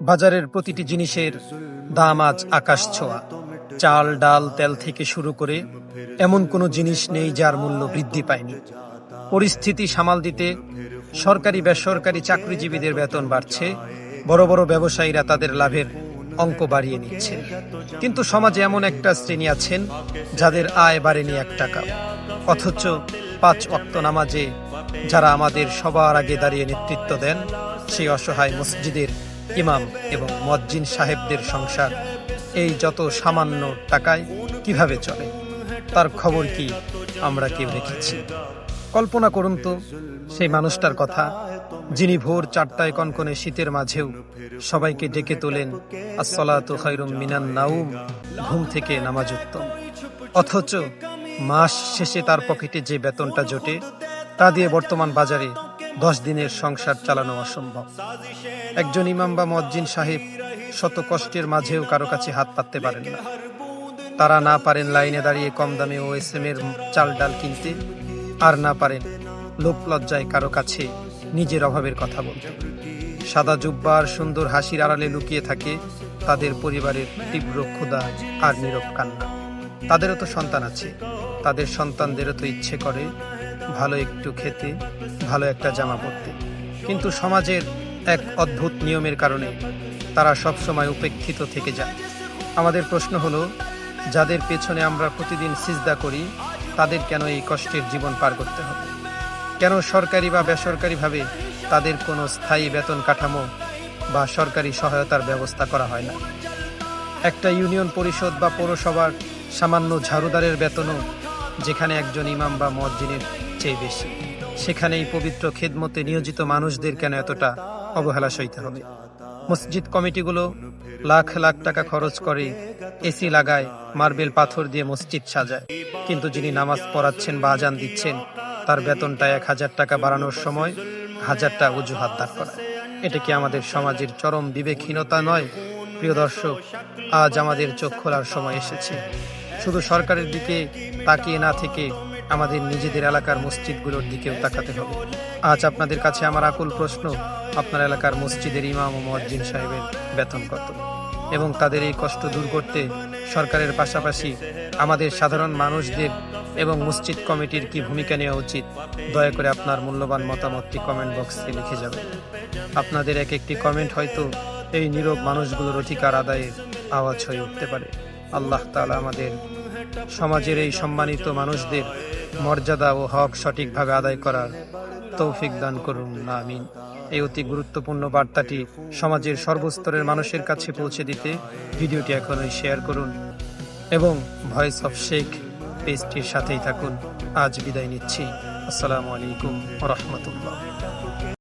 বাজারের প্রতিটি জিনিসের দাম আজ আকাশ ছোঁয়া। চাল, ডাল, তেল থেকে শুরু করে এমন কোনো জিনিস নেই যার মূল্য বৃদ্ধি পায়নি। পরিস্থিতি সামাল দিতে সরকারি বেসরকারি চাকরিজীবীদের বেতন বাড়ছে, বড় বড় ব্যবসায়ীরা তাদের লাভের অঙ্ক বাড়িয়ে নিচ্ছে। কিন্তু সমাজে এমন একটা শ্রেণী আছেন যাদের আয় বাড়েনি 1 টাকা, অথচ 5 ওয়াক্ত নামাজে যারা আমাদের সবার আগে দাঁড়িয়ে নেতৃত্ব দেন, সেই অসহায় মসজিদের ইমাম এবং মুয়াজ্জিন সাহেবদের সংসার এই যত সামান্য টাকায় কিভাবে চলে, তার খবর কি আমরা কেউ রেখেছি? কল্পনা করুন তো সেই মানুষটার কথা, যিনি ভোর 4টায় কনকনে শীতের মাঝেও সবাইকে ডেকে তোলেন আসসালাতু খায়রুম মিনান নাউম, ঘুম থেকে নামাজ উত্তম। অথচ মাস শেষে তার পকেটে যে বেতনটা জোটে তা দিয়ে বর্তমান বাজারে 10 দিনের সংসার চালানো অসম্ভব। একজন ইমাম বা মুয়াজ্জিন সাহেব শত কষ্টের মাঝেও কারো কাছে হাত পাততে পারেন না। তারা না পারেন লাইনে দাঁড়িয়ে কম দামে ওএসএম এর চাল ডাল কিনতে, আর না পারেন লোক লজ্জায় কারো কাছে নিজের অভাবের কথা বলতে। সাদা জুব্বার সুন্দর হাসির আড়ালে লুকিয়ে থাকে তাদের পরিবারের তীব্র ক্ষুধা আর নীরব কান্না। তাদেরও তো সন্তান আছে, তাদের সন্তানদেরও তো ইচ্ছে করে ভালো একটু খেতে, ভালো একটা জামা পরতে। কিন্তু সমাজের এক অদ্ভুত নিয়মের কারণে তারা সবসময় উপেক্ষিত থেকে যায়। আমাদের প্রশ্ন হলো, যাদের পেছনে আমরা প্রতিদিন সিজদা করি তাদের কেন এই কষ্টের জীবন পার করতে হবে? কেন সরকারি বা বেসরকারিভাবে তাদের কোনো স্থায়ী বেতন কাঠামো বা সরকারি সহায়তার ব্যবস্থা করা হয় না? একটা ইউনিয়ন পরিষদ বা পৌরসভার সামান্য ঝাড়ুদারের বেতনও যেখানে একজন ইমাম বা মুয়াজ্জিনের চেয়ে বেশি, সেখানেই পবিত্র খেদমতে নিয়োজিত মানুষদের কেন এতটা অবহেলা সইতে হবে? মসজিদ কমিটিগুলো লাখ লাখ টাকা খরচ করে, এসি লাগায়, মার্বেল পাথর দিয়ে মসজিদ সাজায়, কিন্তু যিনি নামাজ পড়াচ্ছেন বা আজান দিচ্ছেন তার বেতনটা 1000 টাকা বাড়ানোর সময় 1000টা অজুহাত দাঁড় করায়। এটা কি আমাদের সমাজের চরম বিবেকহীনতা নয়? প্রিয় দর্শক, আজ আমাদের চোখ খোলার সময় এসেছে। শুধু সরকারের দিকে তাকিয়ে না থেকে আমাদের নিজেদের এলাকার মসজিদগুলোর দিকেও তাকাতে হবে। আজ আপনাদের কাছে আমার আকুল প্রশ্ন, আপনার এলাকার মসজিদের ইমাম ও মুয়াজ্জিন সাহেবের বেতন কত? এবং তাদের এই কষ্ট দূর করতে সরকারের পাশাপাশি আমাদের সাধারণ মানুষদের এবং মসজিদ কমিটির কি ভূমিকা নেওয়া উচিত? দয়া করে আপনার মূল্যবান মতামতটি কমেন্ট বক্সে লিখে যাবেন। আপনাদের এক একটি কমেন্ট হয়তো এই নীরব মানুষগুলোর অধিকার আদায়ের আওয়াজ হয়ে উঠতে পারে। আল্লাহ তাআলা আমাদের সমাজের এই সম্মানিত মানুষদের মর্যাদা ও হক সঠিকভাবে আদায় করার তৌফিক দান করুন, আমিন। এই অতি গুরুত্বপূর্ণ বার্তাটি সমাজের সর্বস্তরের মানুষের কাছে পৌঁছে দিতে ভিডিওটি এখনই শেয়ার করুন এবং ভয়েস অফ শেখ পেজটির সাথেই থাকুন। আজ বিদায় নিচ্ছি। আসসালামু আলাইকুম ওয়া রাহমাতুল্লাহ।